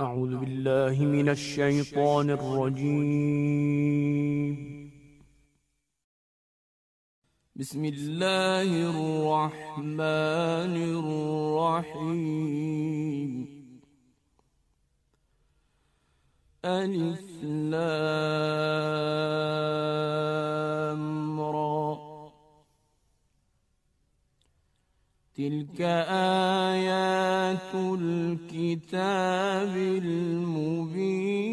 أعوذ بالله من الشيطان الرجيم. بسم الله الرحمن الرحيم. ألف لام را، تلك آيات الكتاب المبين.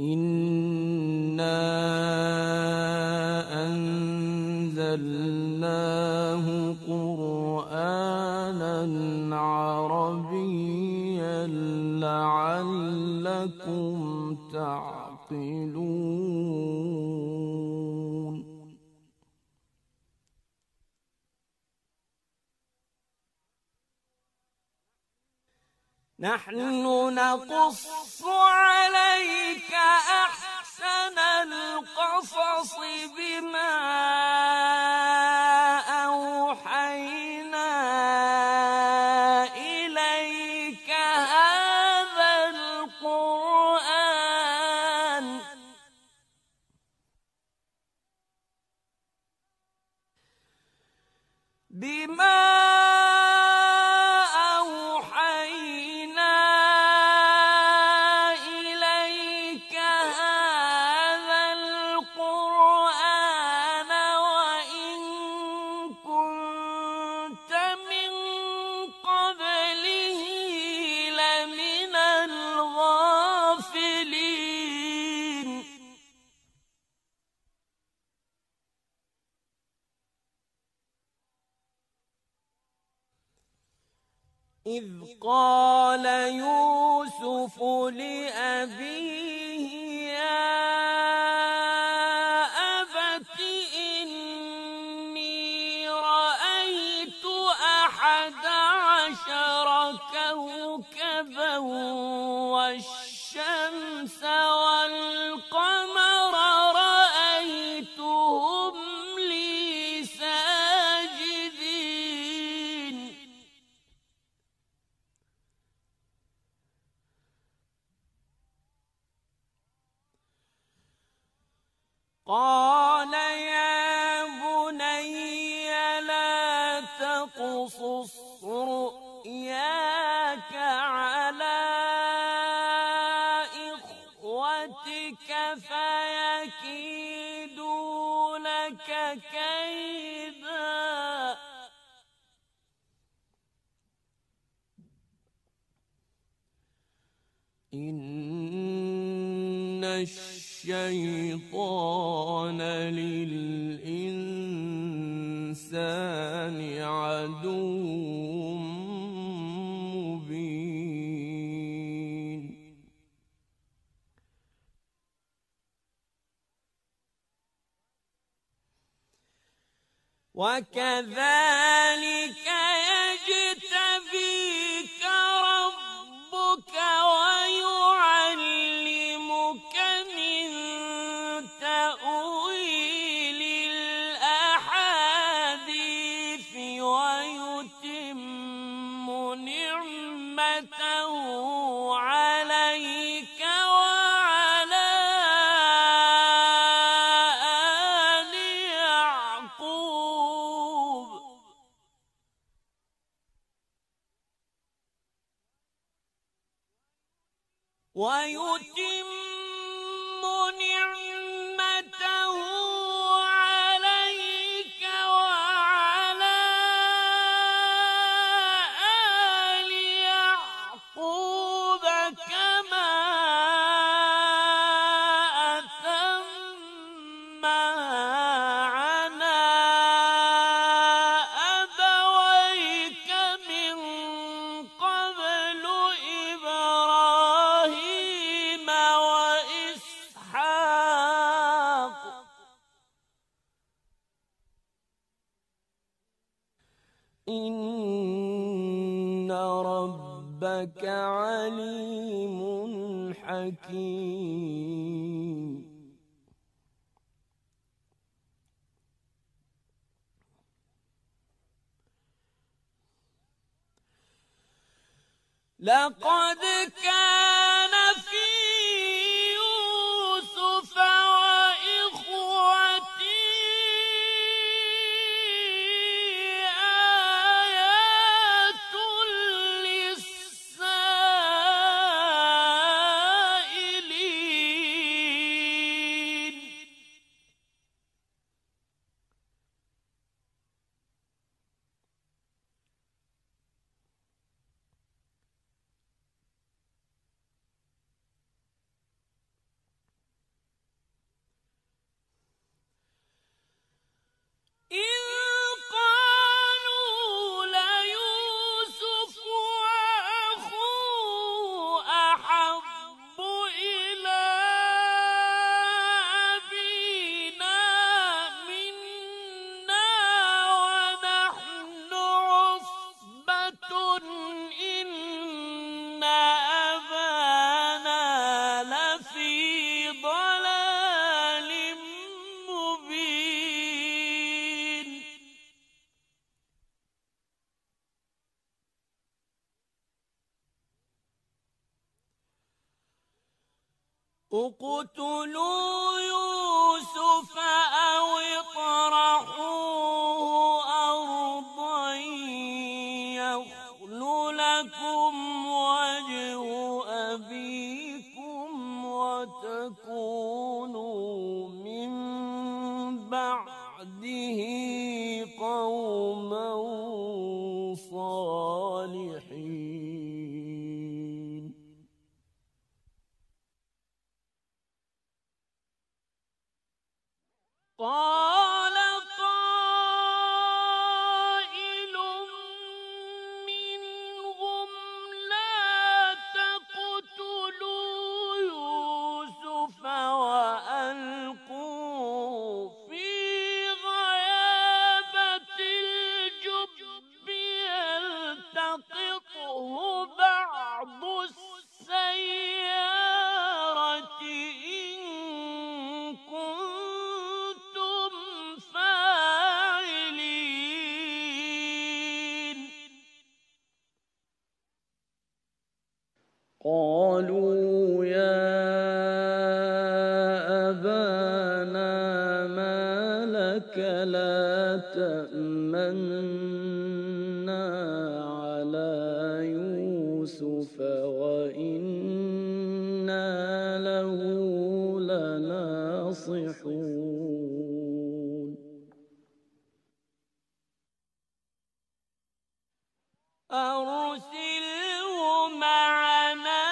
إنا أنزلناه قرآنا عربيا لعلكم تعقلون. نحن نقص عليك أحسن القصص بما أوحينا إليك هذا القرآن وإن كنت من قبله لمن الغافلين. إذ قال يوسف لأبيه يا أبت إني رأيت 11 كوكبا والشمس والقمر رأيتهم لي ساجدين. قال يا بني لا تقصص رؤياك على إخوتك فيكيدوا لك كيدا. إن الشيطان للإنسان عدو مبين. وكذلك يجتبيك ربك ويعلمك من تأويل الأحاديث ويتم نعمته عليك وعلى آل يعقوب كما أتمها على أبويك من قبل إبراهيم وإسحاق إن ربك عليم حكيم. لقد كان في يوسف وإخوته آيات للسائلين إذ قالوا ليوسف وأخوه أحب إلى أبينا منا ونحن عصبة إن أبانا لفي ضلال مبين اقتلوا يوسف أو اطرحوه أرضا يخل لكم وجه أبيكم وتكونوا من بعده قوما صالحين قال قائل منهم لا تقتلوا يوسف وألقوه في غيابة الجب يلتقطه بعض السيارة إن كنتم فاعلين قالوا يا أبانا ما لك لا تأمنا على يوسف وإنا له لناصحون أرسله معنا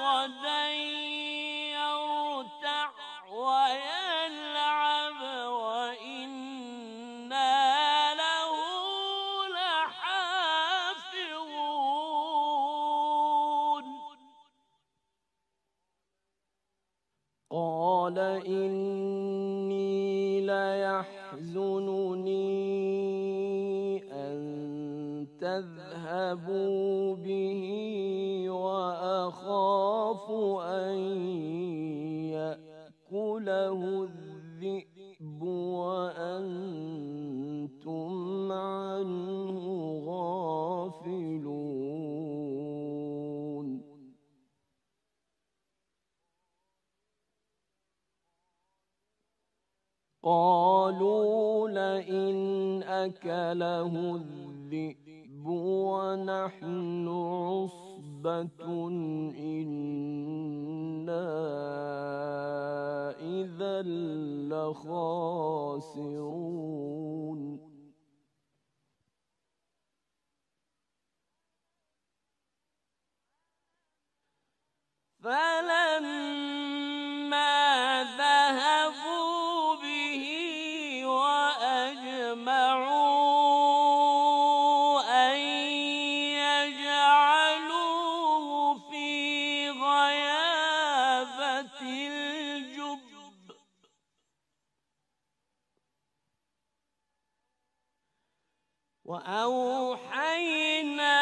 غدا يرتع ويلعب وإنا له لحافظون قال إني ليحزنني أن تذهبوا به وأخاف أن يأكله الذئب وأنتم عنه غافلون قالوا لئن أكله الذئب ونحن عصبة إنا إذا لخاسرون فلما ذهبوا به وأجمعوا أن يجعلوه في غيابة الجب وأوحينا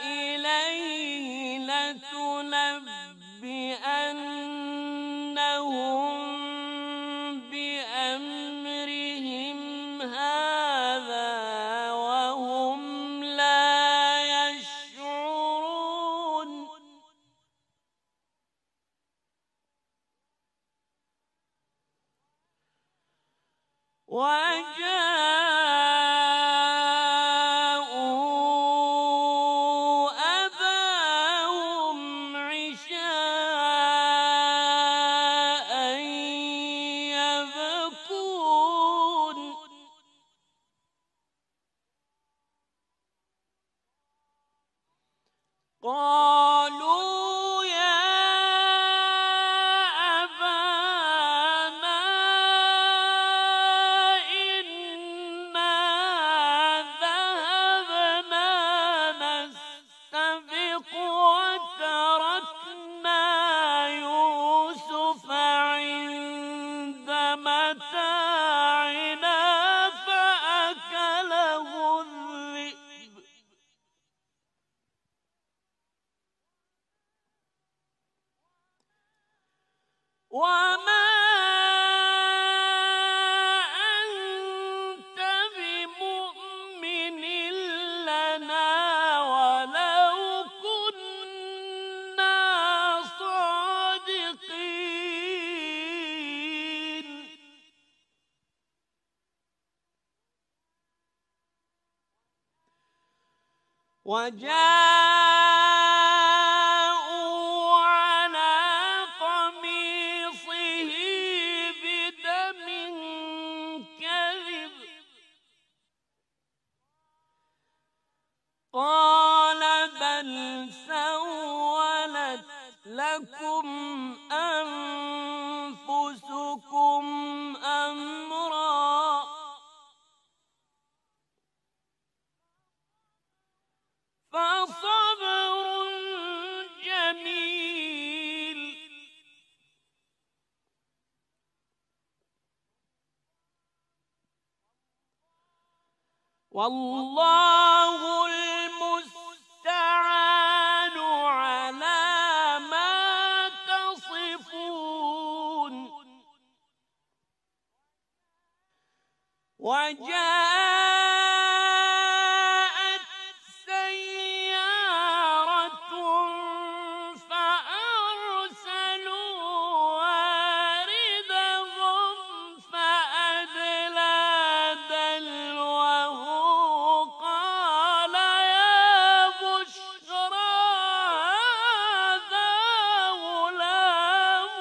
إليه لتنبئنهم بأمرهم هذا وهم لا يشعرون وجاءوا أباهم عشاء يبكون قالوا يا أبانا إنا ذهبنا نستبق وتركنا يوسف عند متاعنا فأكله الذئب وما أنت بمؤمن لنا ولو كنا صادقين وجاءوا على قميصه بدم كذب قال بل سولت لكم أنفسكم أمرا فصبر جميل والله المستعان على ما تصفون وجاءت سيارة فأرسلوا واردهم فأدلى دلوه قال يا بشرى هذا غلام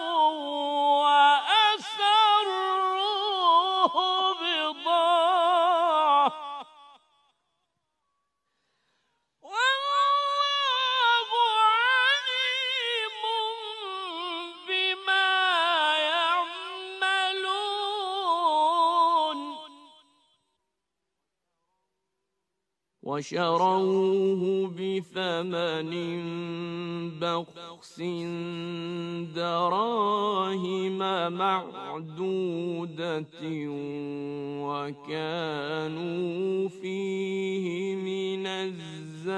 وأسروه بضاعة والله عليم بما يعملون وشروه بثمن بخس دراهم معدودة وكانوا فيه من الزاهدين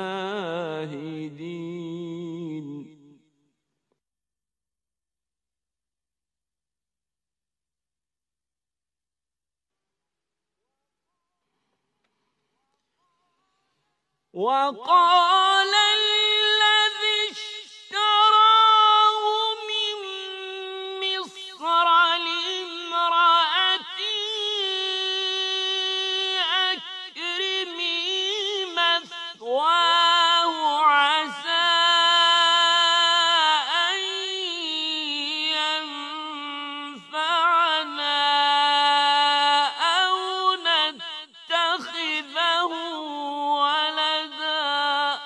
وقال الذي اشتراه من مصر لامرأته أكرمي مثواه عسى أن ينفعنا أو نتخذه ولدا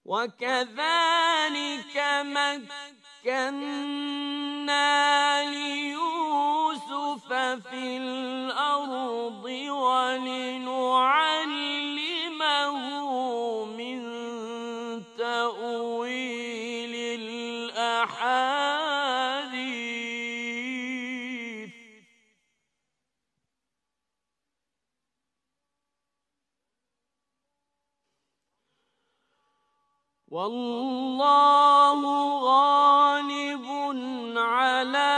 وكذلك مكنا ليوسف في الأرض ولنعلمه من تأويل الأحاديث والله غالب على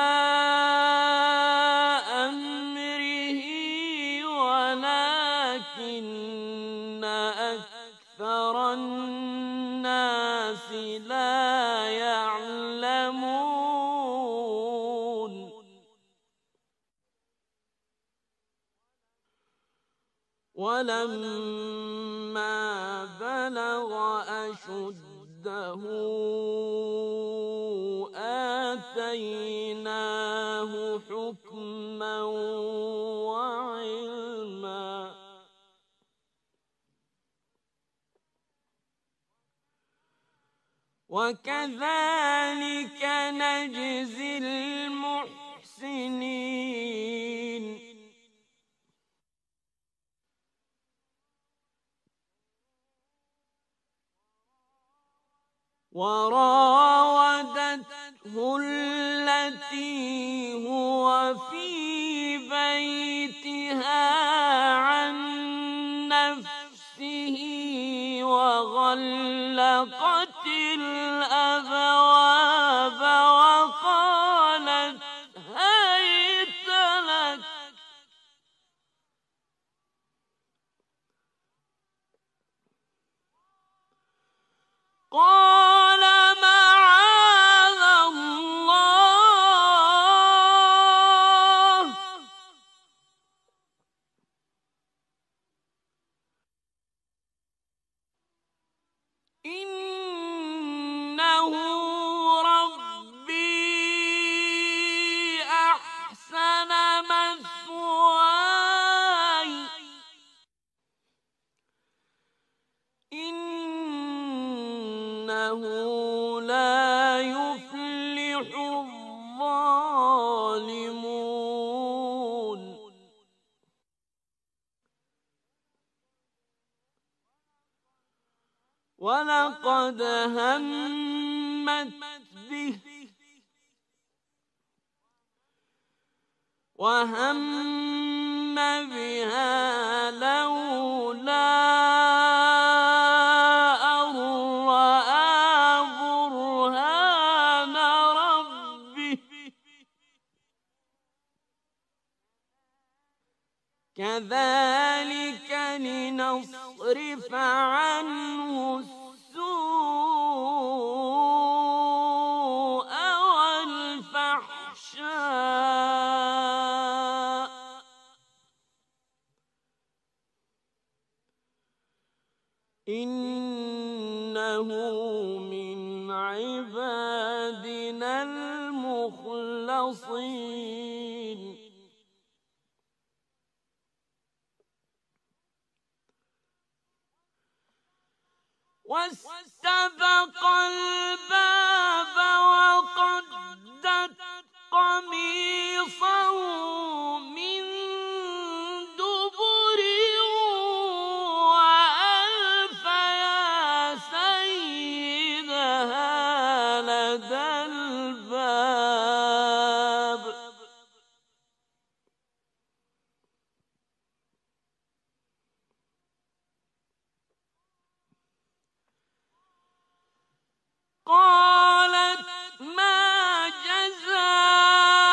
أمره ولكن ولما بلغ أشده آتيناه حكما وعلما وكذلك نجزي المحسنين وراودته التي هو في بيتها عن نفسه وغلقت الأبواب وقالت هيت لك قال معاذ الله إنه ربي أحسن مثواي إنه لا يفلح الظالمون ولقد همت به وهم بها لولا أن رأى برهان ربه كذلك لنصرف عنه السوء والفحشاء إنه من عبادنا المخلصين واستبق الباب وقدت قميصه من دبر وألف يا سيدها لدى الباب قالت ما جزاء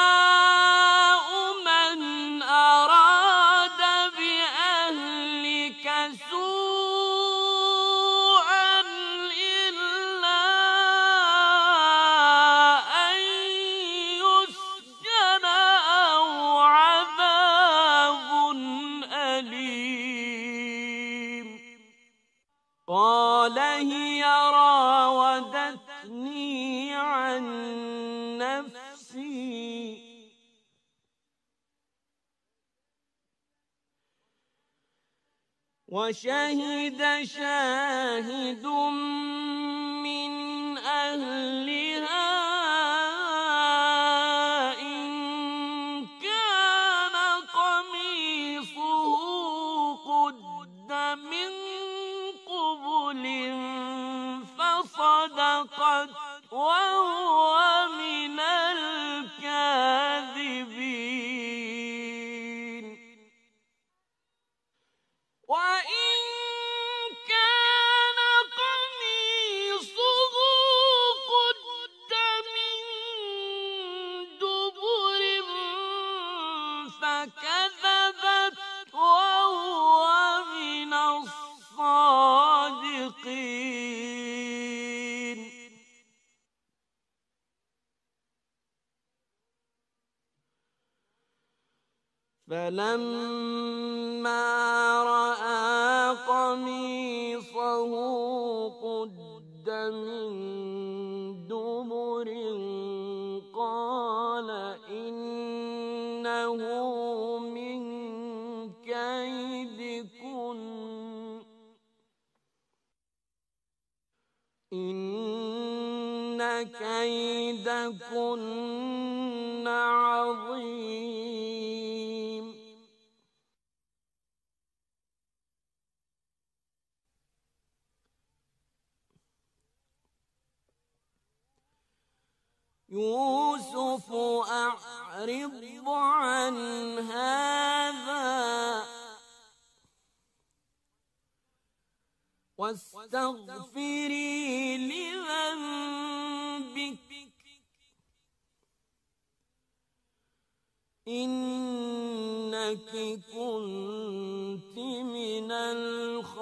من أراد بأهلك سوءا إلا أن يسجن أو عذاب أليم قال هي راودتني عن نفسي وشهد شاهد من أهلها إن كان قميصه قد من قبل فصدقت وهو من الكاذبين وإن كان قميصه قد من دبر فكذبت وهو من الصادقين فلما رأى إن كيدكن عظيم يوسف أعرض عن هذا واستغفري لذنبك إنك كنت من الخاطئين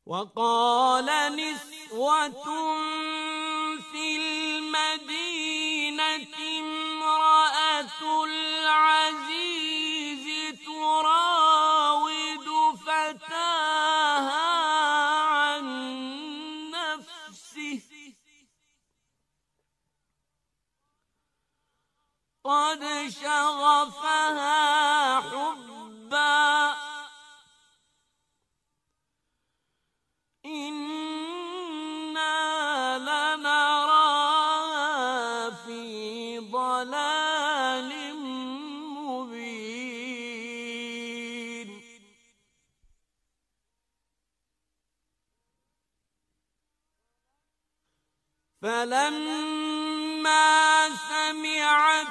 وقال نسوة في المدينة امرأة العزيز تراود فتاها عن نفسه قد شغفها حبا إنا لنراها في ضلال مبين فلما سمعت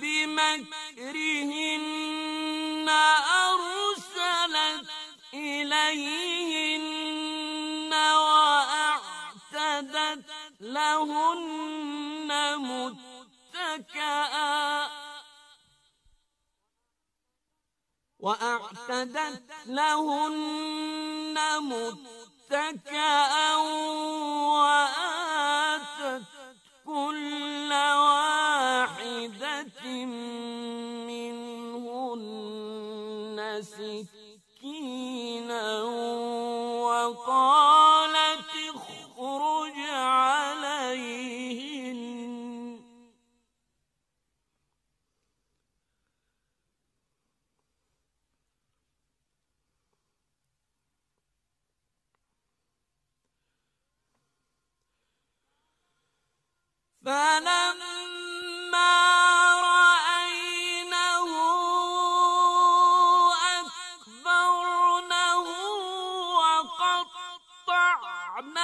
بمكرهن أرسلت إليهن وأعتدت لهن متكأ وآتت كل واحدة منهن سكينا وقالت اخرج عليهن فلما رأينه أكبرنه وقطعن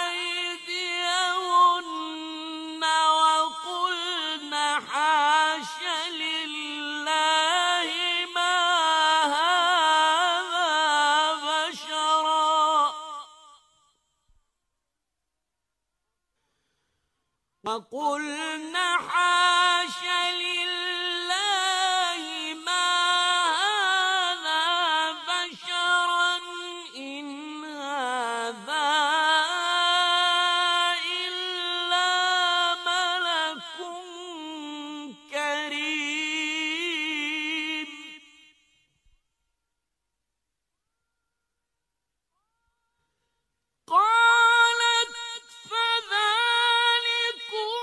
أيديهن وقلن حاش لله ما هذا بشرا وقلن حاش لله ما هذا بشرا إن هذا إلا ملك كريم قالت فذلكن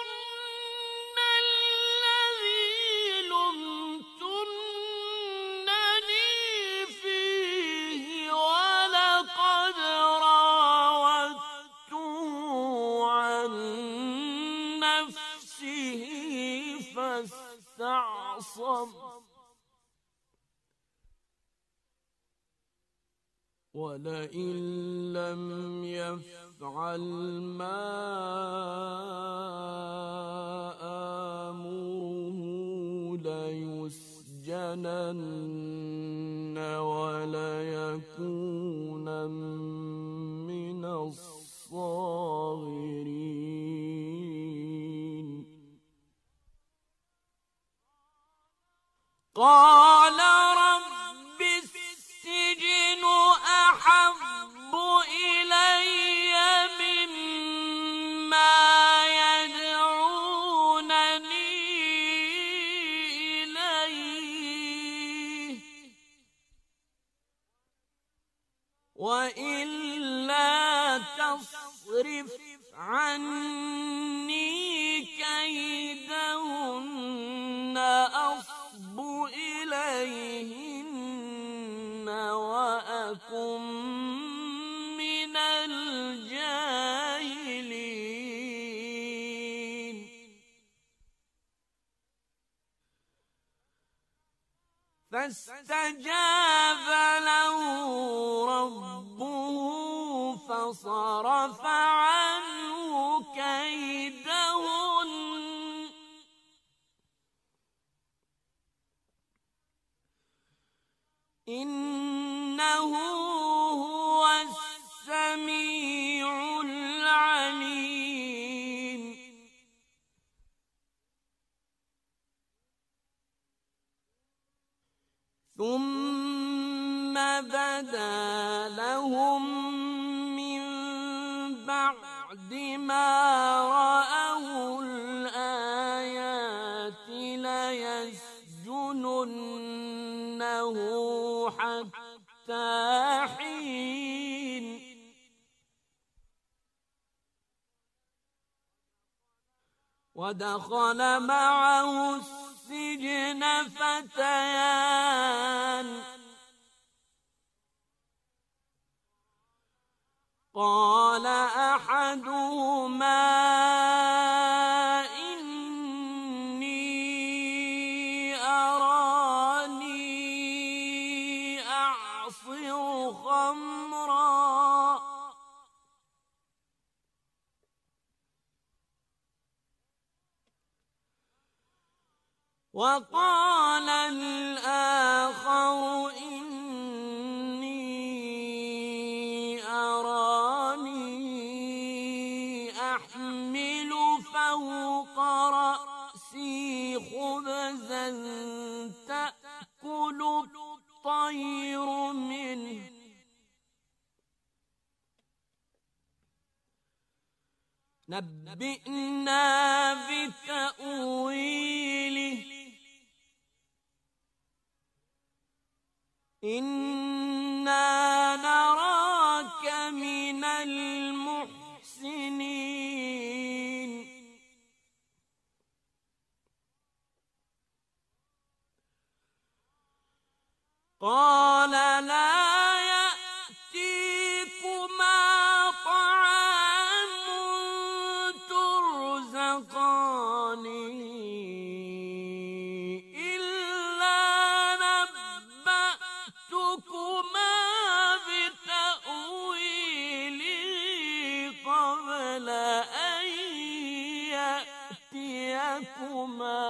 الذي لمتنني فيه ولقد راودته عن نفسه فاستعصم ولئن لم يفعل ما آمره ليسجنن وليكونا من الصاغرين قال رب السجن أحب إلي مما يدعونني إليه وإلا تصرف عني كيدهن أصب إليهن فاستجاب له ربه فصرف عنه كيدهن إنه هو السميع العليم. ثم بدا لهم من بعد ما رأوا الآيات ليسجننه حتى حين. ودخل معه السجن فتيان قال أحدهما إني أراني أعصر خمرا وقال الآخر إني أراني أحمل فوق رأسي خبزا تأكل الطير منه نبئنا بتأويله إنا نراك من المحسنين. قال لا يأتيكما طعام ترزقانه إلا نبأتكما بتأويله قبل أن يأتيكما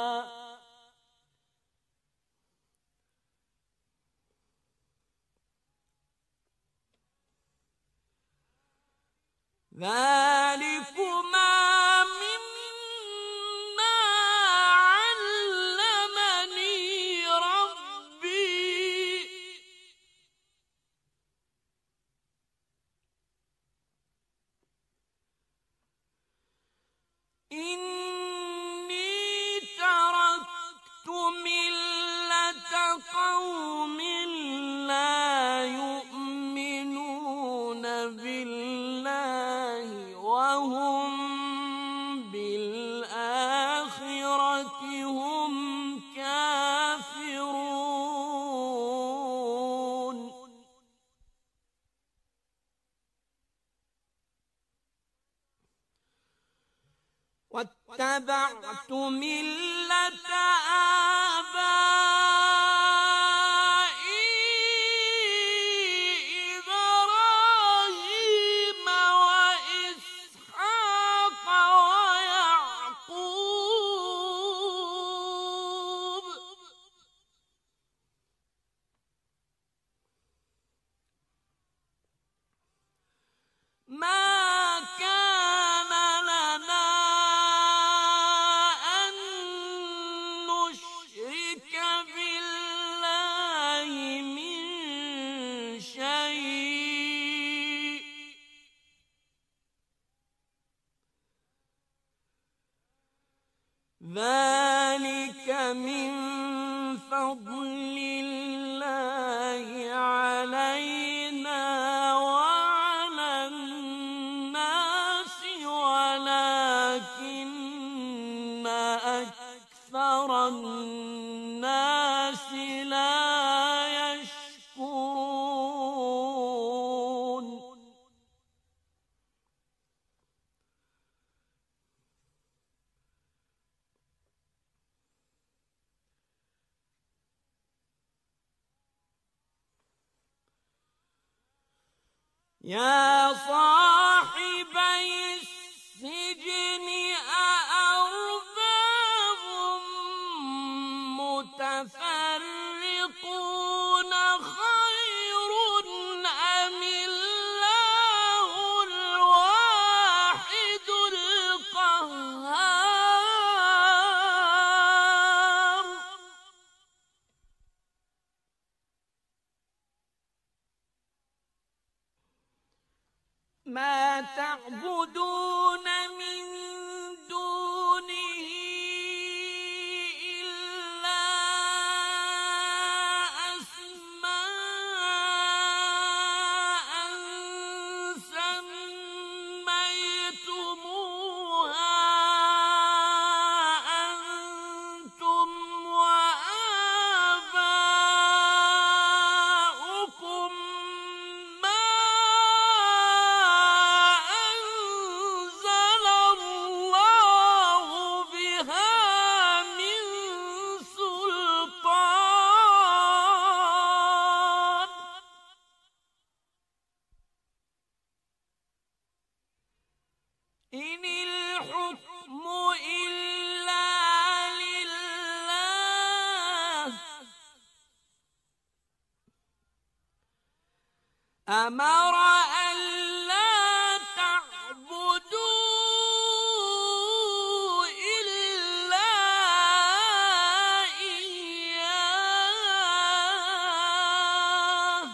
ذلكما مما علمني ربي إني تركت ملة قوم لا يؤمنون بالله وهم بالآخرة هم كافرون. واتبعت ملة آبائي إبراهيم وإسحاق ويعقوب ما كان لنا أن نشرك بالله من شيء ذلك من فضل الله علينا وعلى الناس ولكن أكثر الناس لا يشكرون. يا صاحبي السجن أأرباب متفرقون خير أم الله الواحد القهار ما تعبدون من دونه إلا أسماء سميتموها أنتم وآباؤكم ما أنزل الله بها من سلطان إن الحكم إلا لله أمر ألا تعبدوا إلا إياه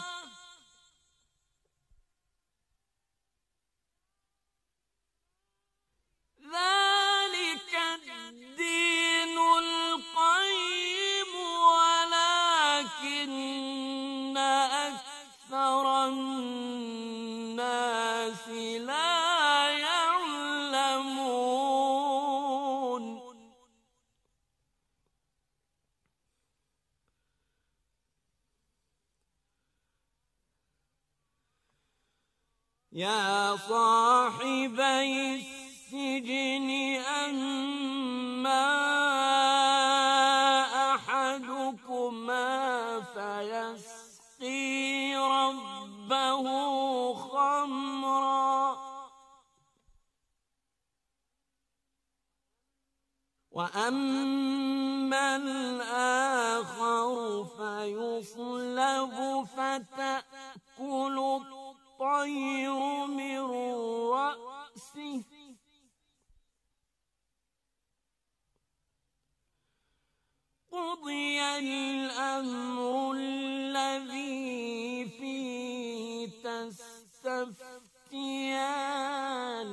ذلك الدين القيم ولكن أكثر الناس لا يعلمون يا صاحبي السجن أما أحدكما فيسقي ربه خمرا وأما الآخر فيصلب فتأكل الطير من رأسه قضي الأمر الذي فيه تستفتيان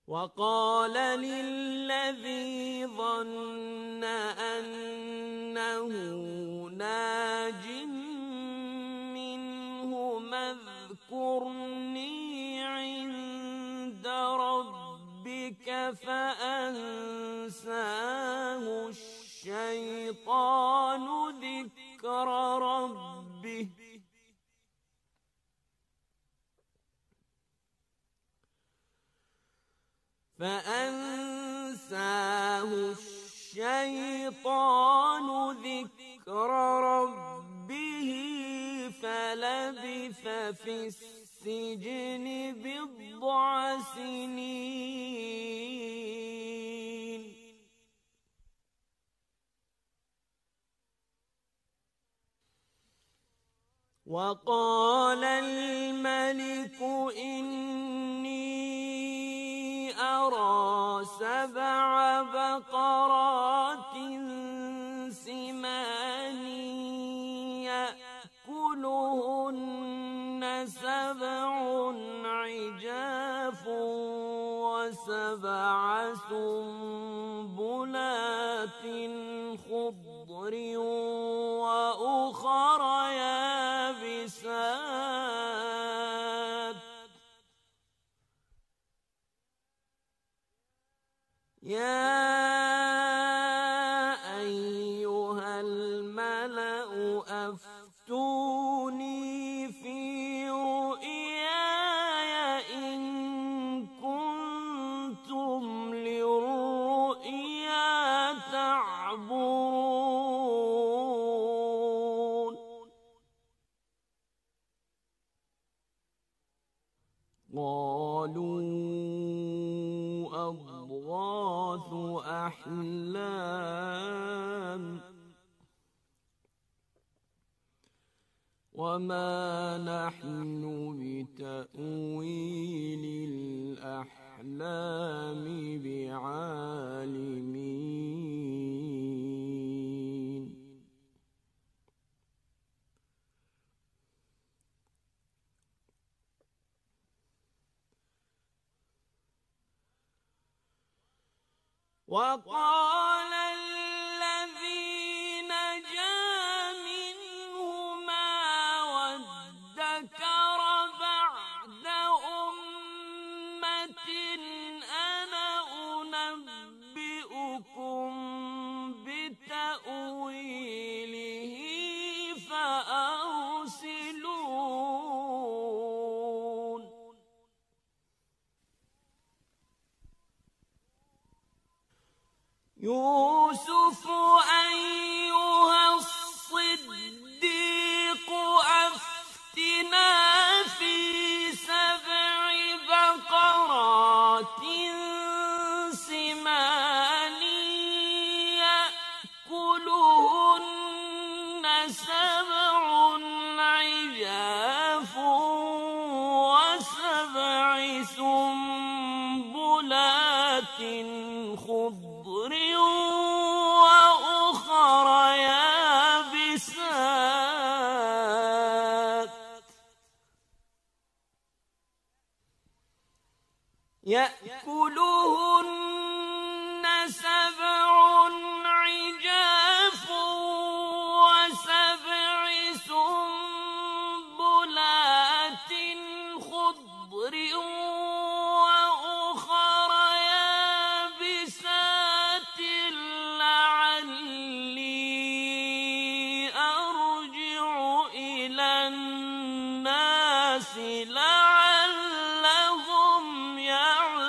وقال للذي ظن أنه ناج منهما اذكرني عند ربك فأنساه الشيطان ذكر ربه فلبث في السجن بضع سنين وقال الملك إني أرى 7 بقرات سمان يأكلهن 7 عجاف و7 سنبلات خضر وأخر يابسات يا أيها الملأ أفتوني في رؤياي إن كنتم للرؤيا تعبرون قالوا أضغاث أحلام وما نحن بتأويل الأحلام بعالمين وقال الذي نجا منهما وادكر بعد أمة أنا أنبئكم بتأويله فأرسلون يوسف أيها الصديق أفتنا في 7 بقرات سمان يأكلهن 7 عجاف و7 سنبلات خضر وأخر يابسات يأكلهن 7 عجاف و7 سنبلات خضر وأخر يابسات لعلي أرجع إلى الناس لعلهم يعلمون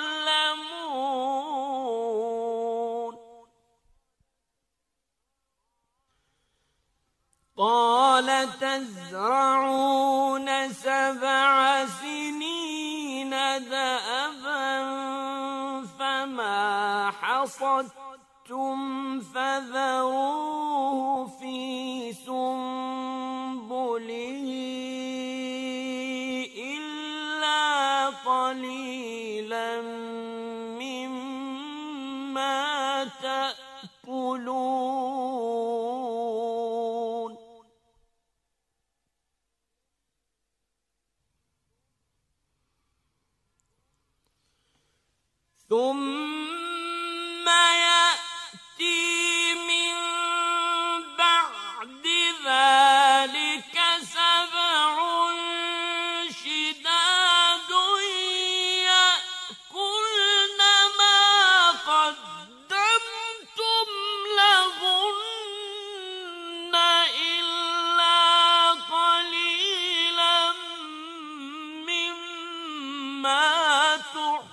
قال تزرعون 7 سنين دأبا فما حصدتم فذروه في سنبله إلا قليلا مما تأكلون ثم يأتي من بعد ذلك 7 شداد يأكلن ما قدمتم لهن إلا قليلا مما تحصنون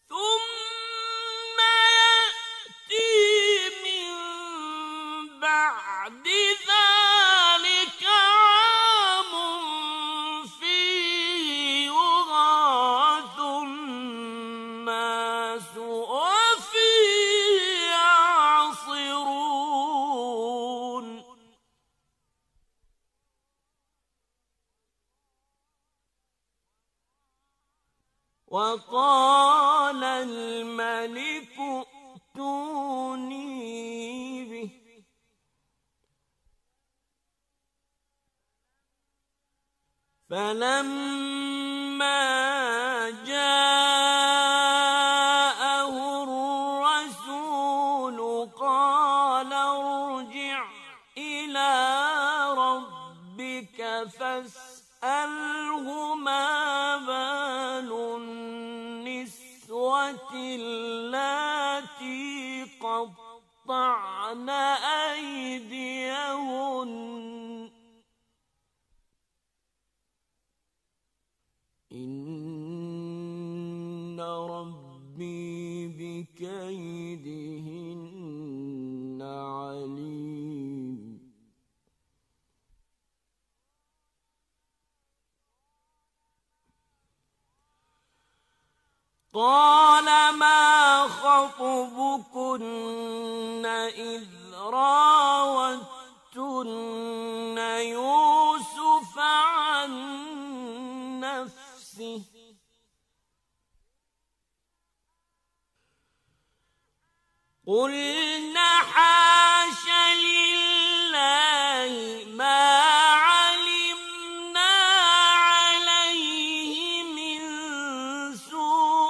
ثم يأتي من بعد ذلك عام فيه يغاث الناس وفيه يعصرون وقال الملك ائتوني به فلما جاءه الرسول قال ارجع إلى ربك فاسأله ما بال النسوة اللاتي قطعن أيديهن إن ربي بكيدهن عليم. قال ما خطبكن إذ راوتن يوسف عن نفسه قلنا حاش لله ما علمنا عليه من سوء.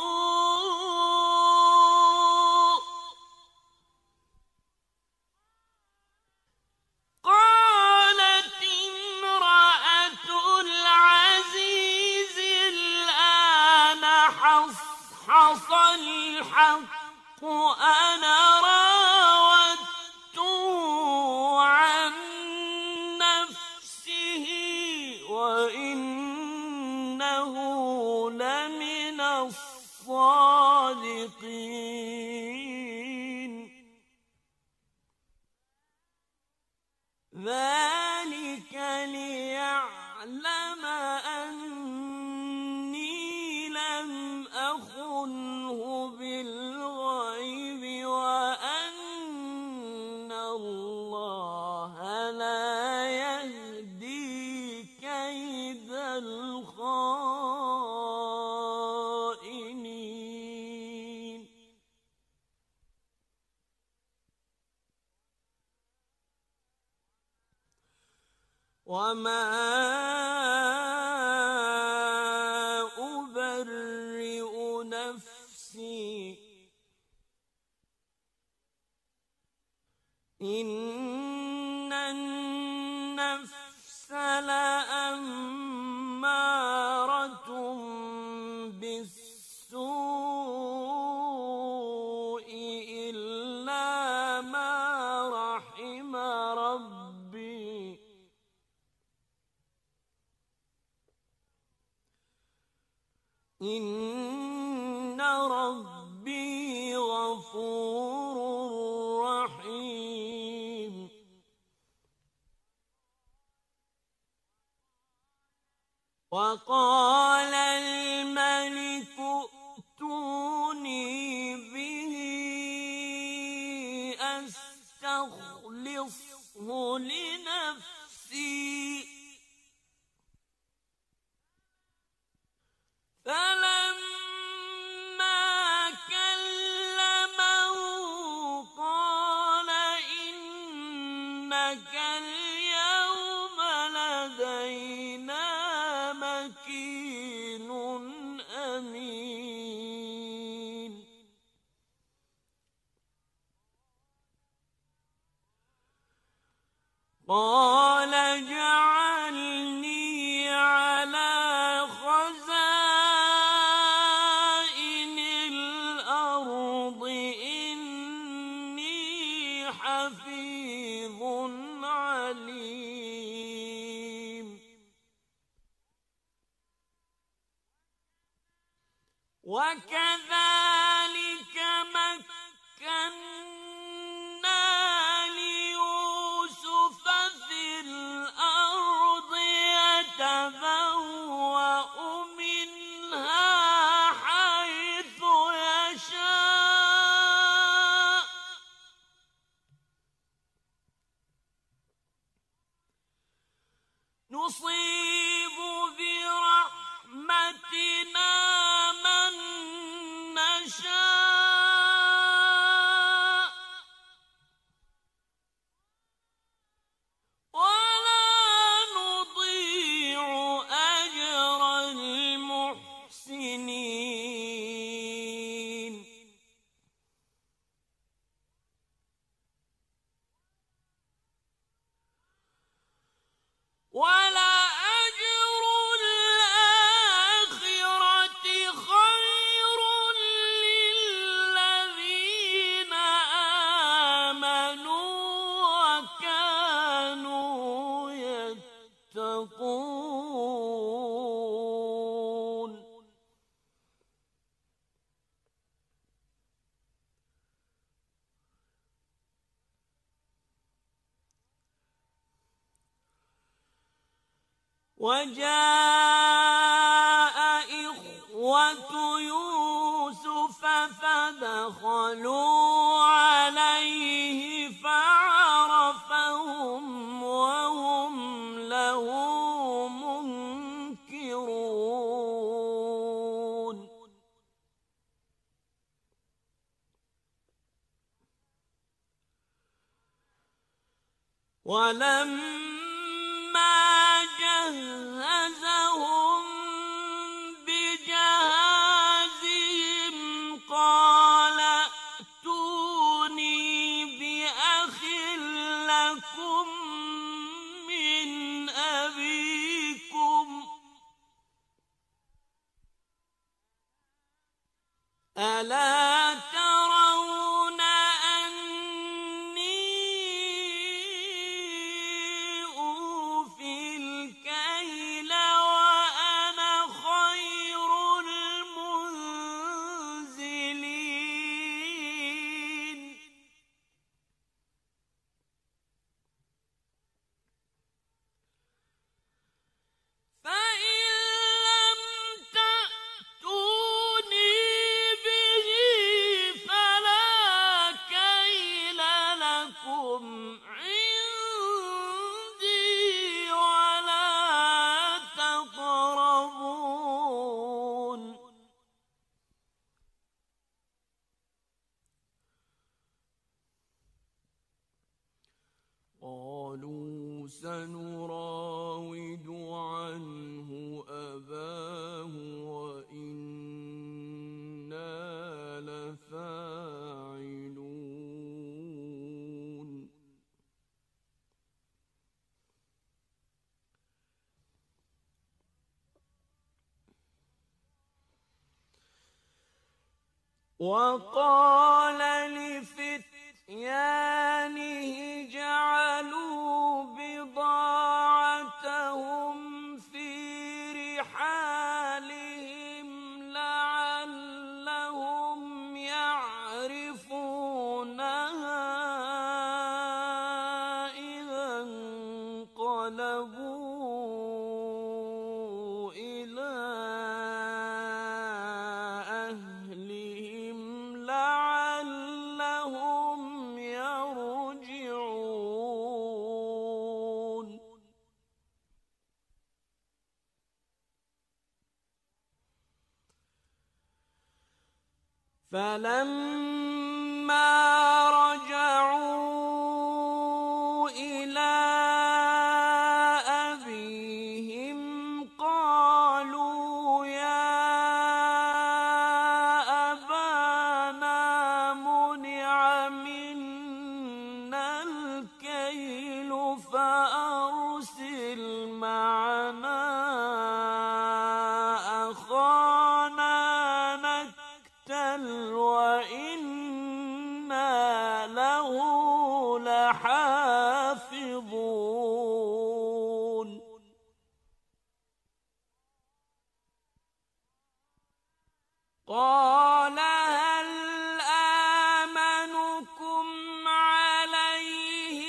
قالت امرأة العزيز الآن حصحص الحق أنا راودته عن نفسه وإنه لمن الصادقين. ذلك ليعلم أني لم أخنه بالغيب وأن الله لا يهدي كيد الخائنين. وما أبرئ نفسي إن النفس لأمارة بالسوء إلا ما رحم ربي إن ربي غفور رحيم. وقال الملك ائتوني به أستخلصه لنفسي فلما كلمه قال إنك اليوم لدينا مكين أمين. قال اجعلني على خزائن الأرض إني حفيظ عليم. وكذلك مكنا ليوسف في الأرض يتبوأ منها حيث يشاء نصيب برحمتنا من وجاء إخوة يوسف فدخلوا عليه فعرفهم وهم له منكرون ولما جهزهم بجهازهم قال ائتوني بأخ لكم من أبيكم ألا ترون أني أوفي الكيل وأنا خير المنزلين فإن لم تأتوني به فلا كيل لكم عندي ولا تقربون قالوا سنراود عنه أباه وإنا لفاعلون وقال لفتيانه جعلوا بضاعتهم في رحالهم لعلهم يعرفونها إذا انقلبوا إلى أهلهم لعلهم يرجعون فلما رجعوا إلى أبيهم قالوا يا أبانا منع منا الكيل فأرسل معنا أخانا نكتل وإنا له لحافظون قال هل آمنكم عليه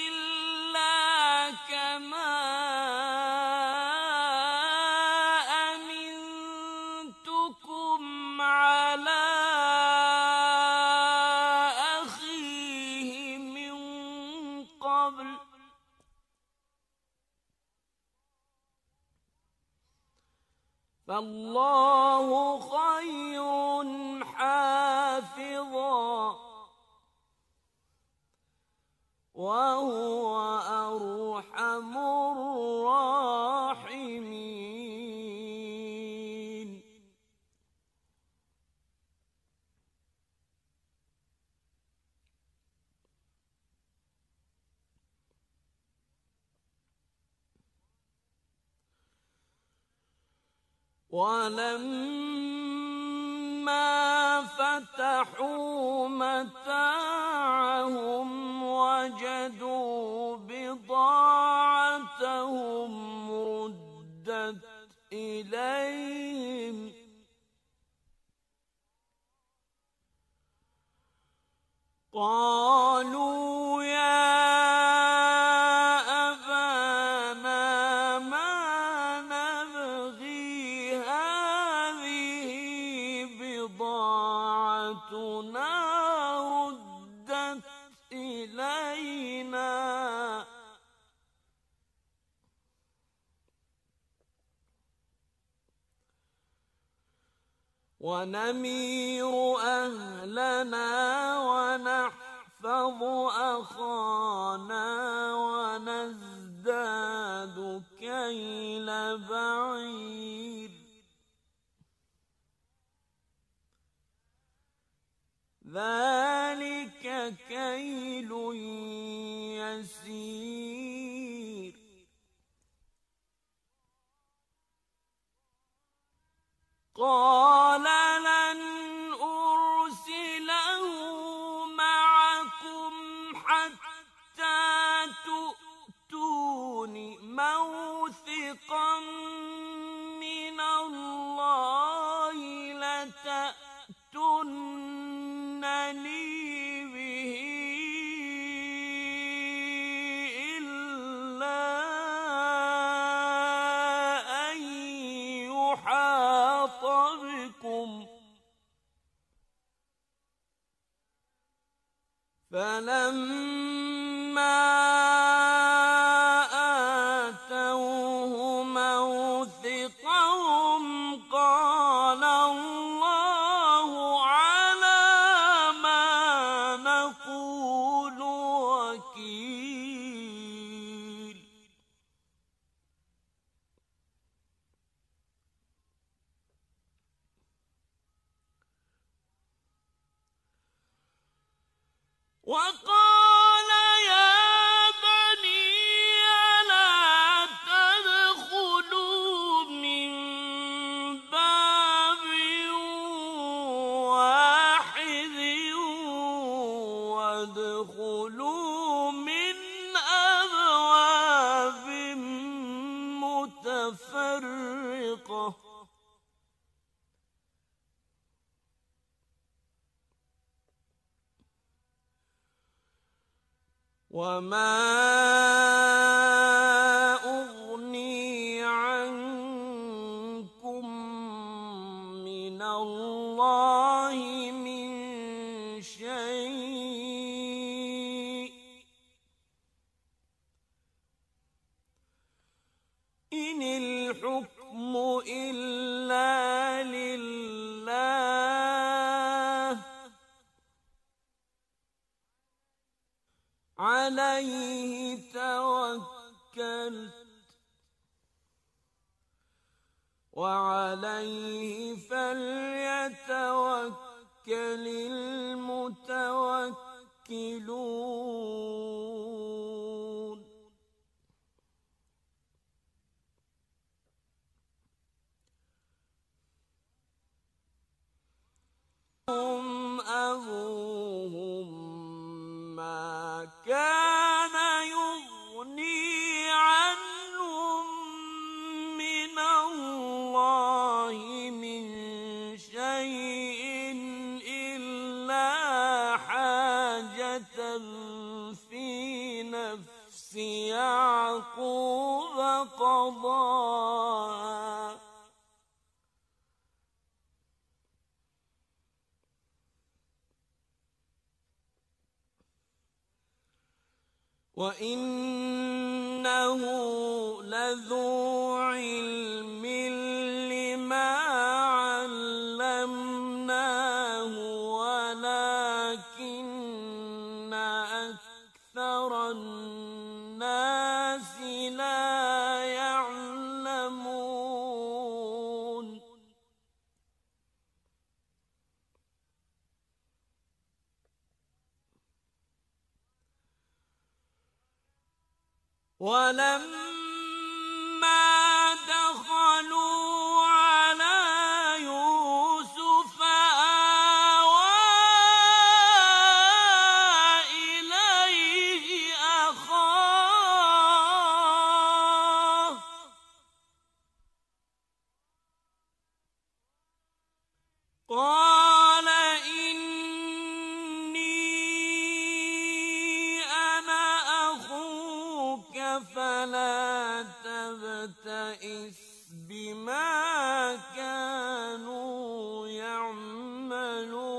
إلا كما أمنتكم على أخيه من قبل فالله خير حافظا وهو أرحم الراحمين ولما فتحوا متاعهم وجدوا بضاعتهم ردت إليهم قالوا يا أبانا ما ونمير أهلنا ونحفظ أخانا ونزداد كيل بعير ذلك كيل يسير قال لن أرسله معكم حتى تؤتون موثقا من الله لتأتونني به إلا أن يحاط بكم فلما آتوه موثقهم قال الله على ما نقول وكيل وقال يا بني لا تدخلوا من باب واحد وادخلوا من أبواب متفرقة وما أغني عنكم من الله من شيء إن الحكم إلا لله عليه توكلت وعليه فليتوكل المتوكلون هم أبوهم ما كان يغني عنهم من الله من شيء إلا حاجة في نفس يعقوب قضاها وإنه لذو علم لما علمناه ولكن أكثر الناس لا يعلمون ولما دخلوا على يوسف آوى إليه أخاه قال إني أنا أخوك فلا تبتئس بما كانوا يعملون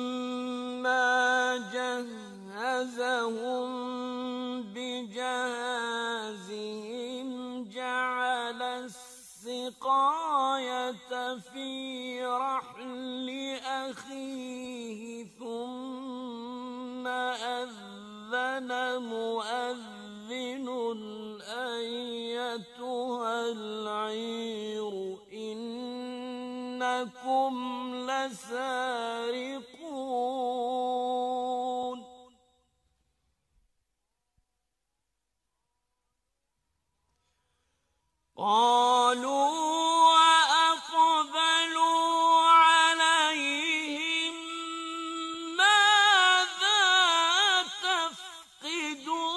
فلما جهزهم أذن مؤذن أيتها العير إنكم لسارقون قالوا وأقبلوا عليهم ماذا تفقدون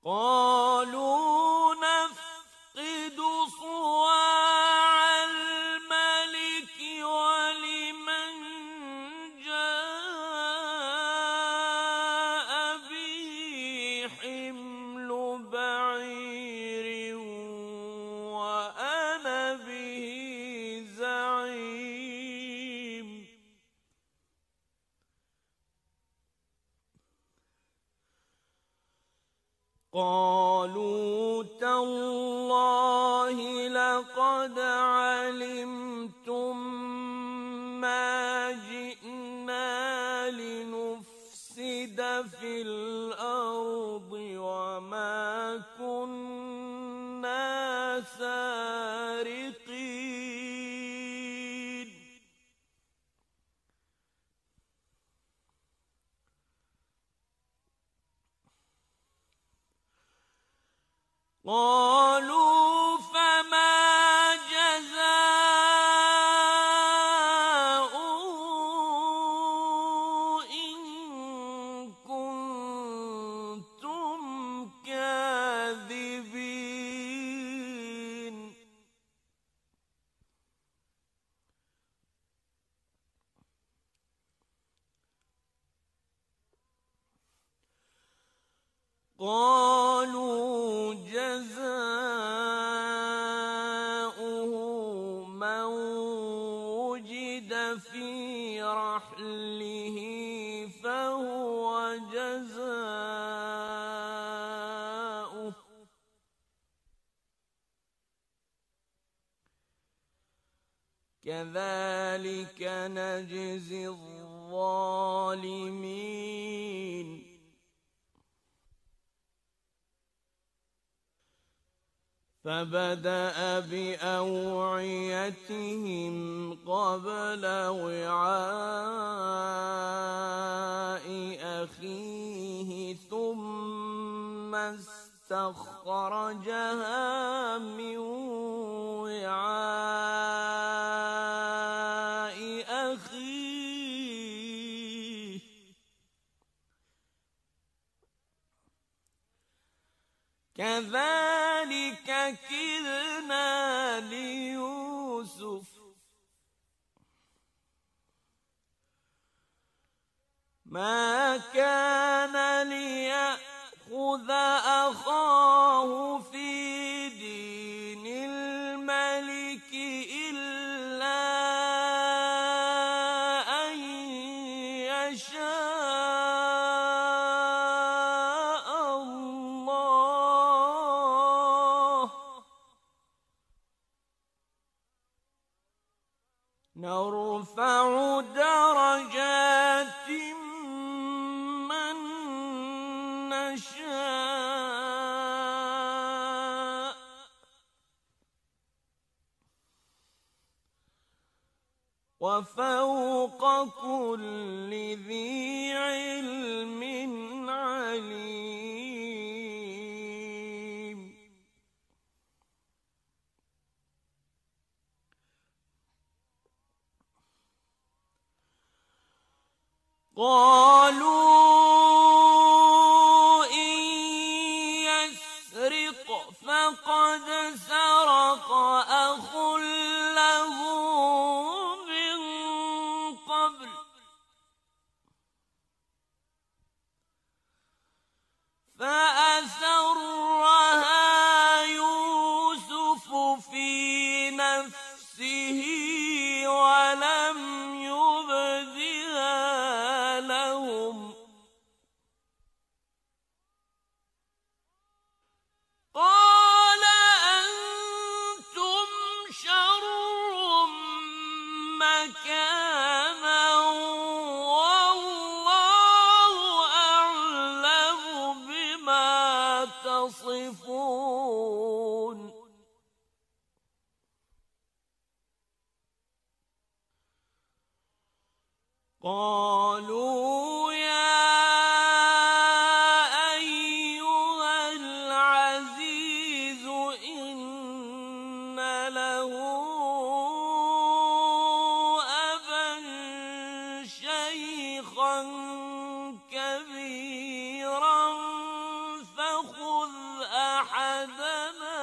قالوا نفقد صواع الملك ولمن جاء به حمل بعير وأنا به زعيم قالوا تالله لقد علمتم ما جئنا لنفسد في الأرض وما كنا سارقين قالوا فما جزاؤه إن كنتم كاذبين قالوا جزاؤه من وجد في رحله فهو جزاؤه كذلك نجزي الظالمين فبدأ بأوعيتهم قبل وعاء أخيه ثم استخرجها من وعاء أخيه كذلك كدنا ليوسف ما كان ليأخذ أخاه في دين الملك إلا أن يشاء الله نرفع درجات من نشاء وفوق كل ذي علم عليم قالوا إن يسرق فقد سرق أخ له من قبل فأسرها يوسف في نفسه ولم يبدها لهم قالوا يا أيها العزيز إن له أبا شيخا كبيرا فخذ أحدنا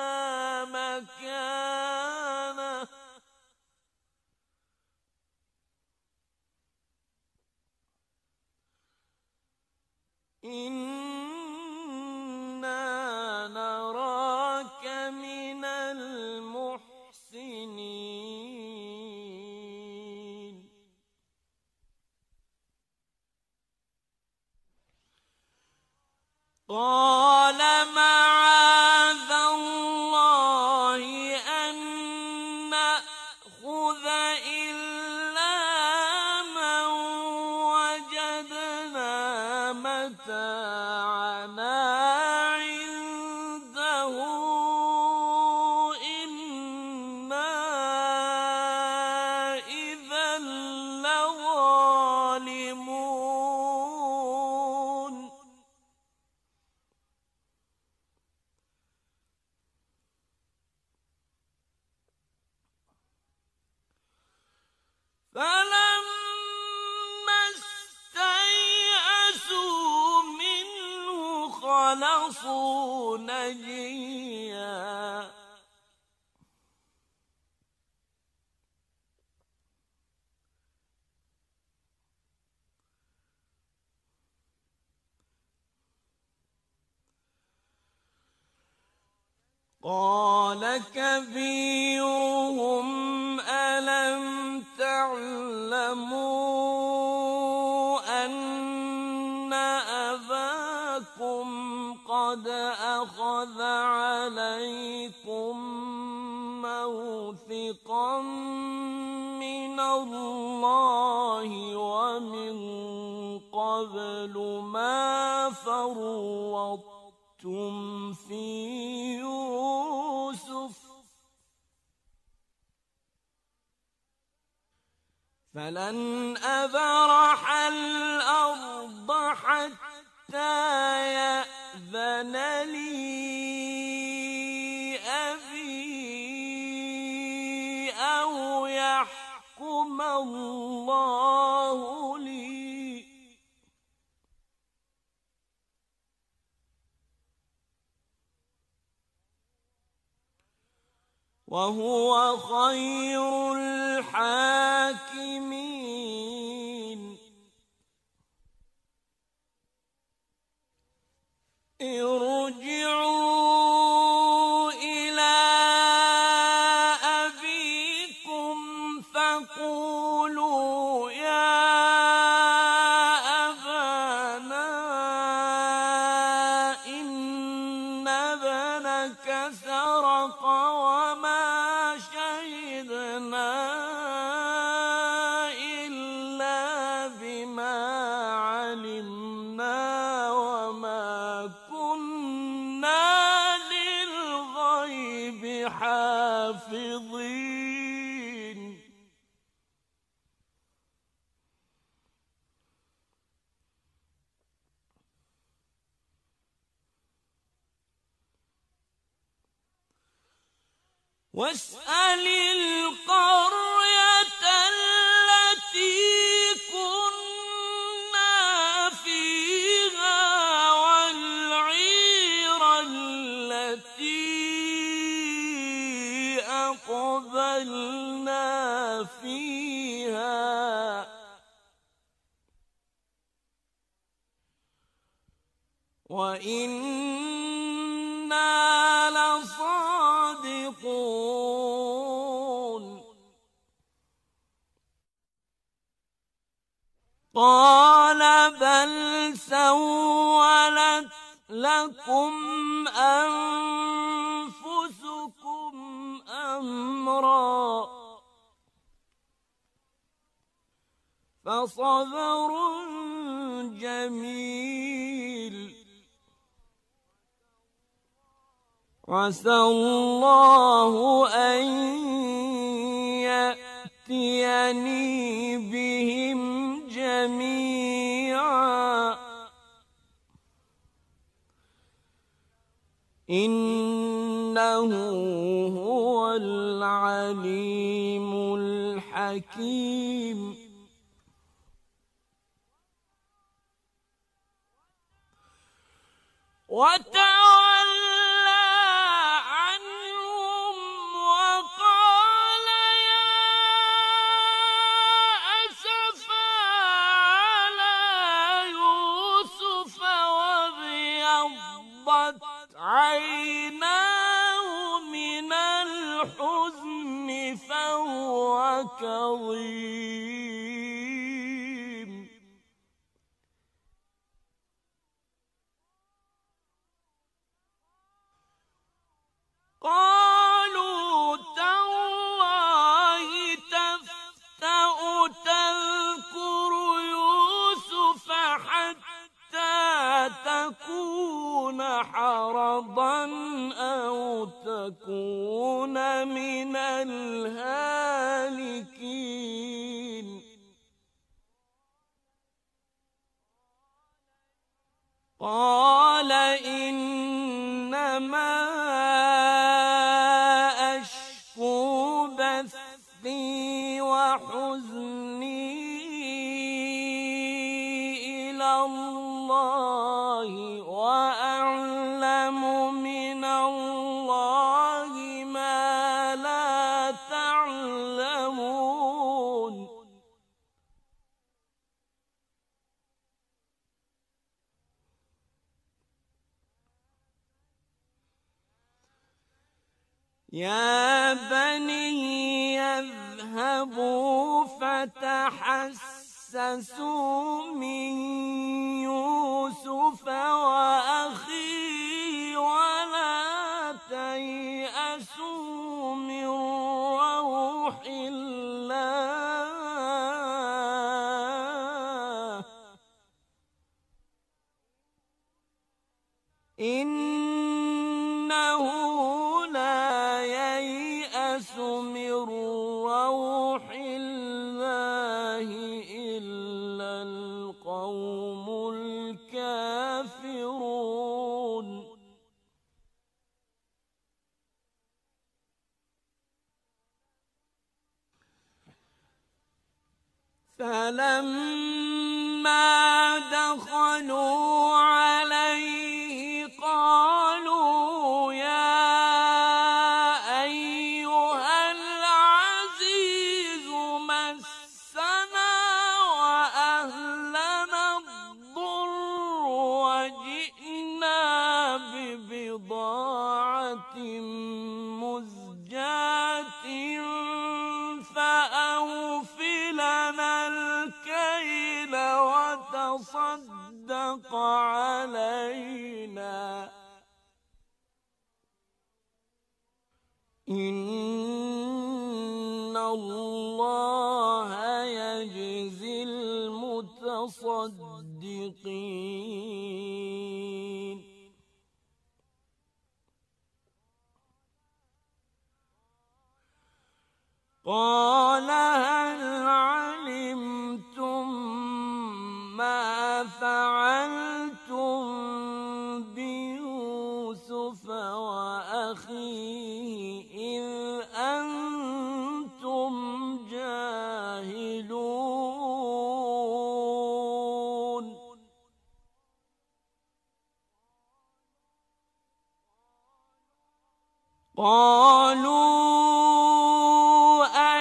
مكانه إنا نراك من المحسنين قال معاذ الله أن نأخذ إلا من وجدنا متاعنا عنده إنا إذا لظالمون فلما استيئسوا منه خلصوا نجيا قال كبيرهم ألم تعلموا أن أباكم قد أخذ عليكم موثقا من الله ومن قبل ما فرطتم في يوسف فلن أبرح الأرض حتى يأذن لي أبي أو يحكم الله لي وهو خير الحاكمين ارجعوا إلى أبيكم فقولوا يا أبانا إن ابنك سرق وما شهدنا إلا بما علمنا وما كنا للغيب حافظين واسأل القرية التي كنا فيها والعير التي أقبلنا فيها وإنا لصادقون قال بل سولت لكم أنفسكم أمرا فصبر جميل عسى الله أن يأتيني بهم جميعا هو العليم الحكيم. وتولى عنهم وقال يا أسفى على يوسف وابيضت عيناه من الحزن فهو كظيم. قالوا تالله تفتأ تذكر يوسف حتى تكون حرضا أو تكون من الهالكين. قال إنما أشكو بثي وحزني إلى الله وأعلم من الله ما لا تعلمون. يا بني اذهبوا فتحسسوا من يوسف وأخيه ولا تيأسوا من روح الله إنه لا ييأس من روح الله إلا القوم الكافرون. فلما دخلوا عليه قالوا يا أيها العزيز مسنا وأهلنا الضر وجئنا ببضاعة مزجاة فأوف لنا الكيل وتصدق علينا إن الله يجزي المتصدقين. قال هل علمتم ما فعلتم بيوسف وأخيه إذ أنتم جاهلون. قالوا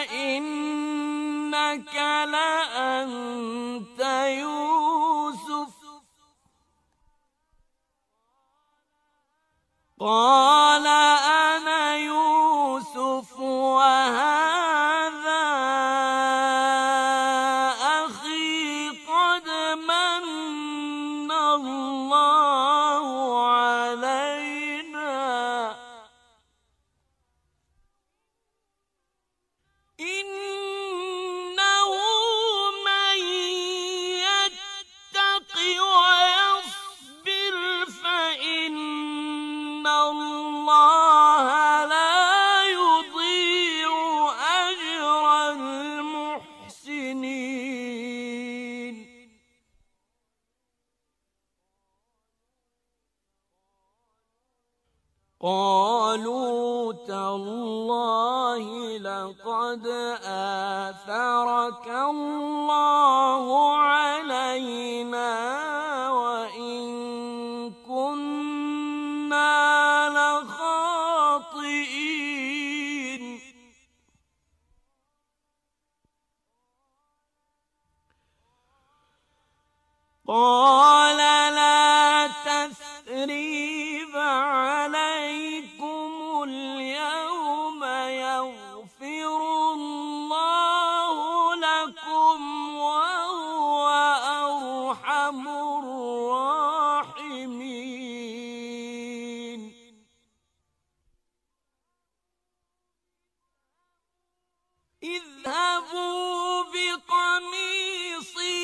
أئنك لأنت يوسف قال أنا يوسف وهذا أخي قد من الله علينا تالله لقد آثرك الله علينا وإن كنا لخاطئين. قال لا تثريب عليكم اليوم يغفر الله لكم وهو أرحم الراحمين. اذهبوا بقميصي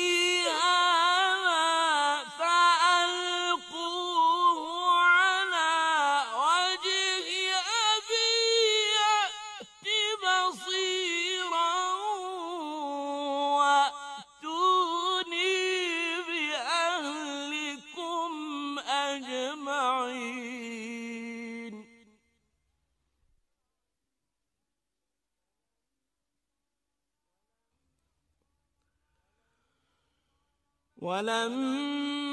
ولما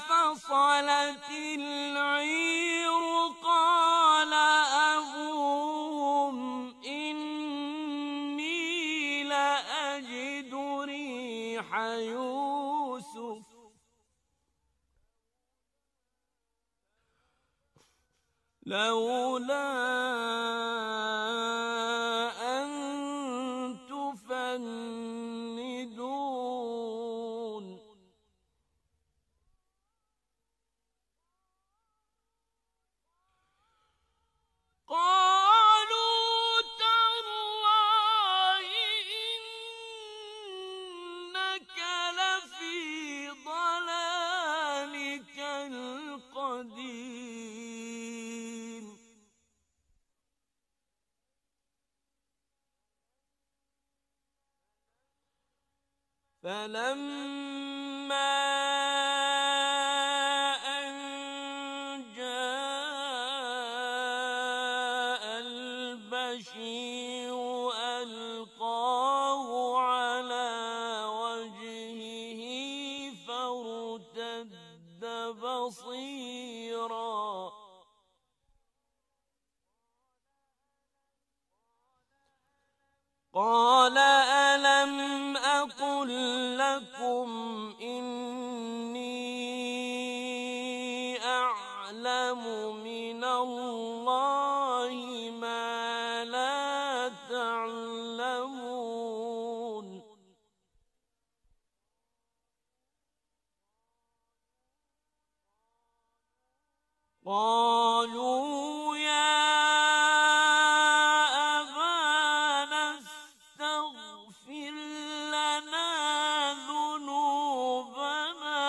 فصلت العير قال أبوهم إني لأجد ريح يوسف لولا أن تفندون. قالوا تالله إنك لفي ضلالك القديم. فلما أن جاء البشير ألقاه على وجهه فارتد بصيرا قال ألم أقل لكم إني أعلم من الله ما لا تعلمون. قالوا يا أبانا استغفر لنا ذنوبنا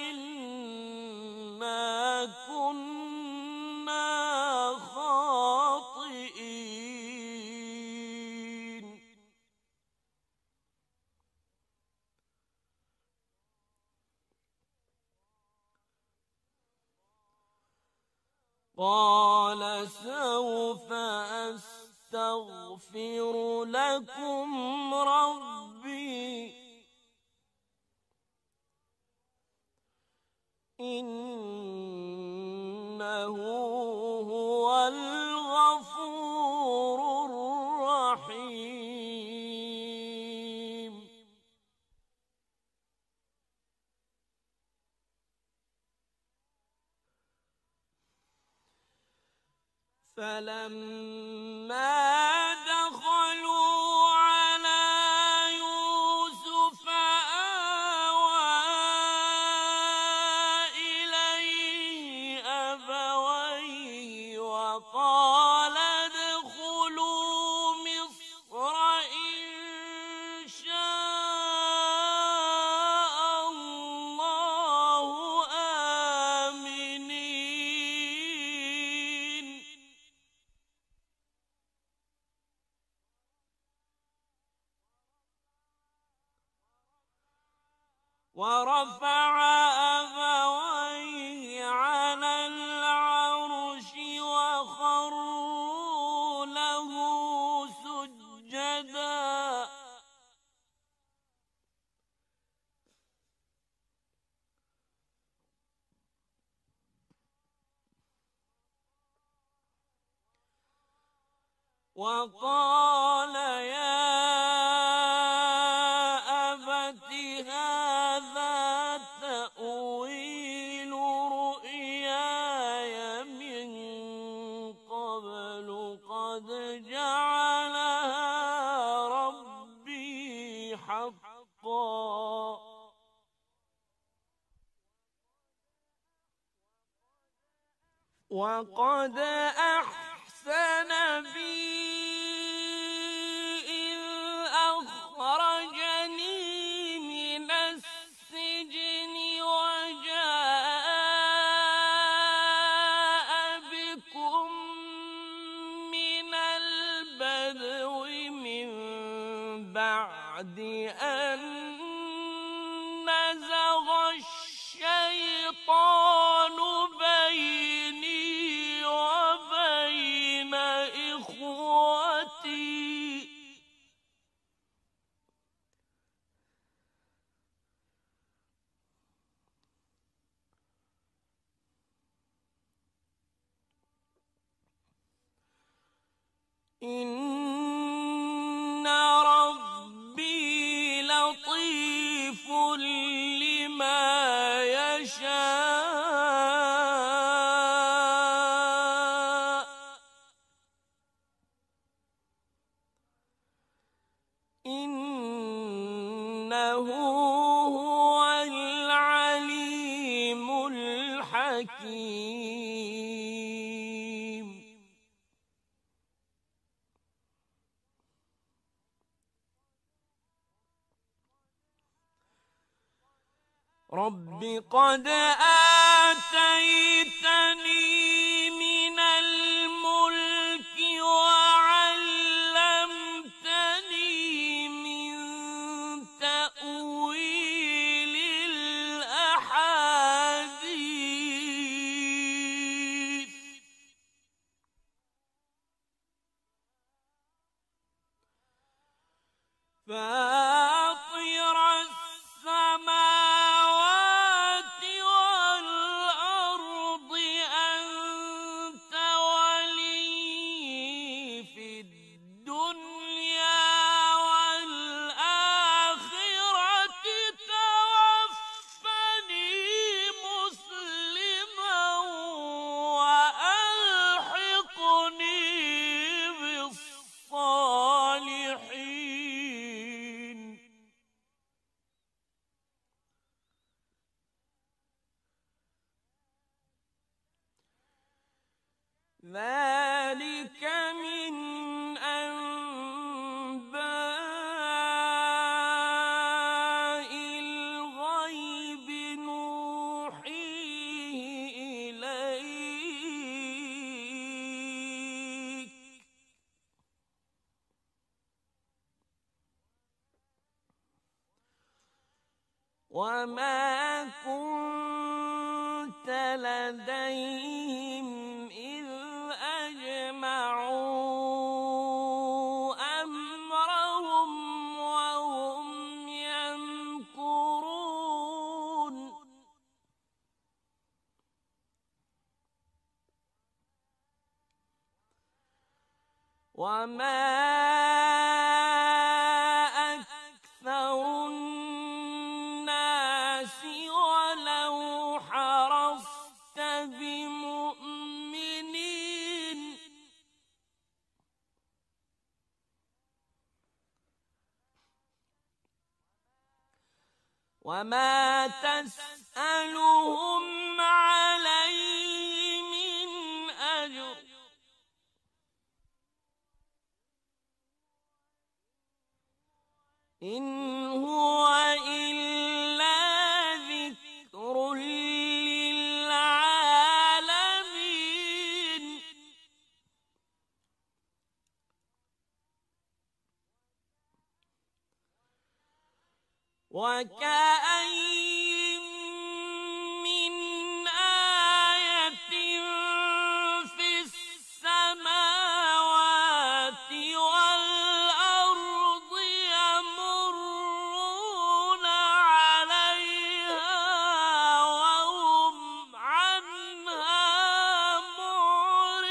إنا كنا خاطئين. قال سوف أستغفر لكم ربي إنه هو الغفور الرحيم. فلما دخلوا على يوسف آوى إليه أبويه وقال ادخلوا مصر إن شاء الله آمنين. ورفع أبويه على العرش وقال يا أبت هذا تأويل رؤياي من قبل قد جعلها ربي حقا وقد أحسن بي إذ أخرجني من السجن وجاء بكم من البدو من بعد أن نزغ الشيطان بيني وبين إخوتي إن ربي لطيف لما يشاء إنه هو العليم الحكيم رب قد آتيتني من الملك وعلمتني من تأويل الأحاديث فاطر السماوات والأرض أنت ولي في الدنيا والآخرة توفني مسلما وألحقني بالصالحين ذلك من أنباء الغيب نوحيه إليك وما كنت لديهم إذ أجمعوا أمرهم وهم يمكرون وما أكثر الناس ولو حرصت بمؤمنين وما تسألهم عليه من أجر إن هو إلا ذكر للعالمين وكأين من آية في السماوات والأرض يمرون عليها وهم عنها معرضون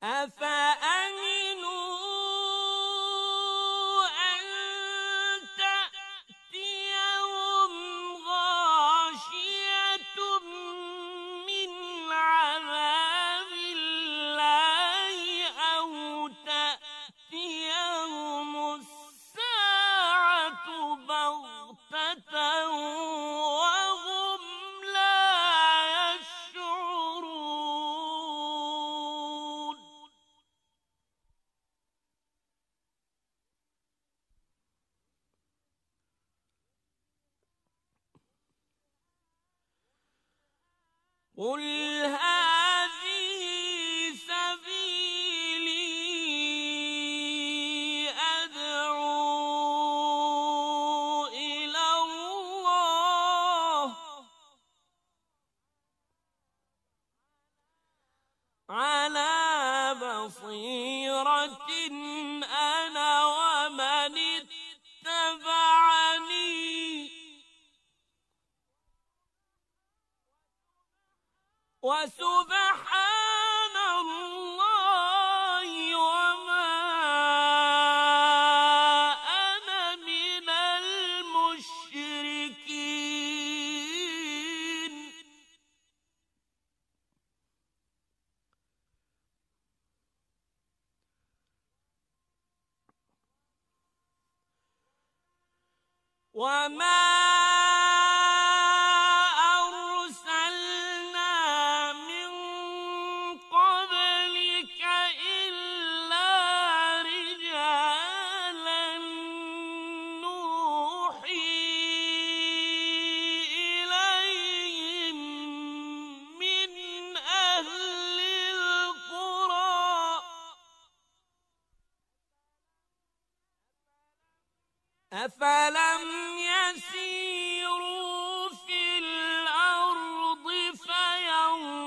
أفأمنوا أن تأتيهم غاشية من عذاب الله أو تأتيهم الساعة بغتة وهم لا يشعرون قل هذه سبيلي أدعو إلى الله على بصيرة أنا ومن اتبعني وسبحان الله وما أنا من المشركين وما أرسلنا من قبلك إلا رجالا نوحي إليهم من أهل القرى أفلم يسيروا في الأرض فينظروا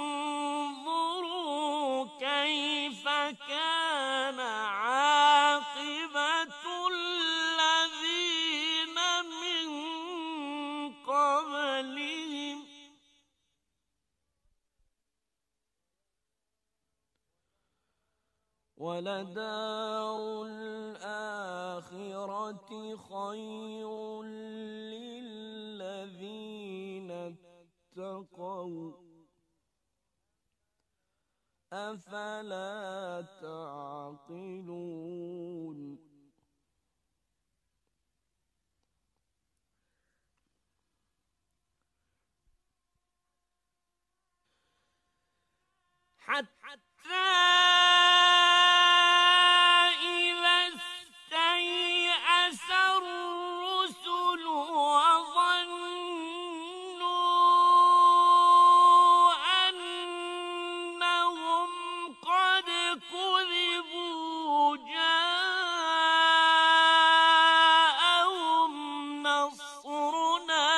كيف كان عاقبة الذين من قبلهم ولدار الآخرة خير للذين اتقوا أفلا تعقلون حتى إذا استيأس الرسل وظنوا أنهم قد كذبوا جاءهم نصرنا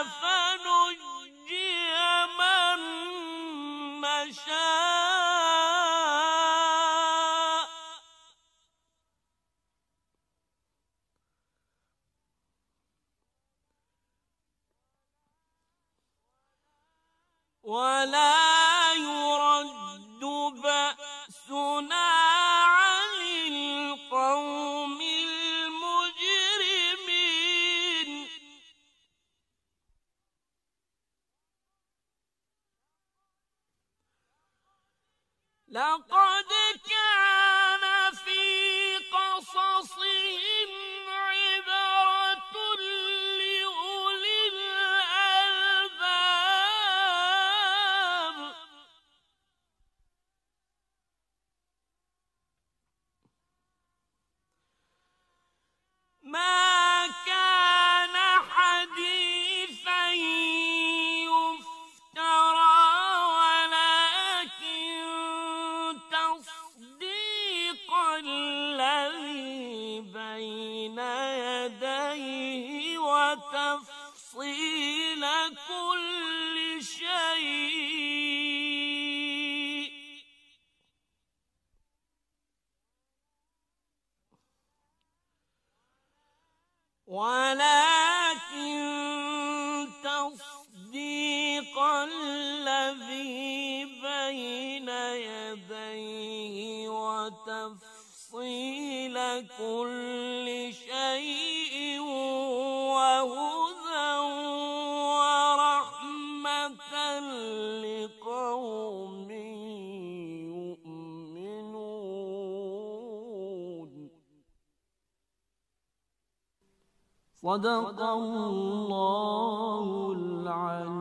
فنجي من نشاء ولا يرد بأسنا عن القوم المجرمين لقد كان في قصصهم عبرة لأولي الألباب ما كان حديثا يفترى ولكن تصديق تفصيل كل شيء وهدى ورحمة لقوم يؤمنون. صدق الله العليم.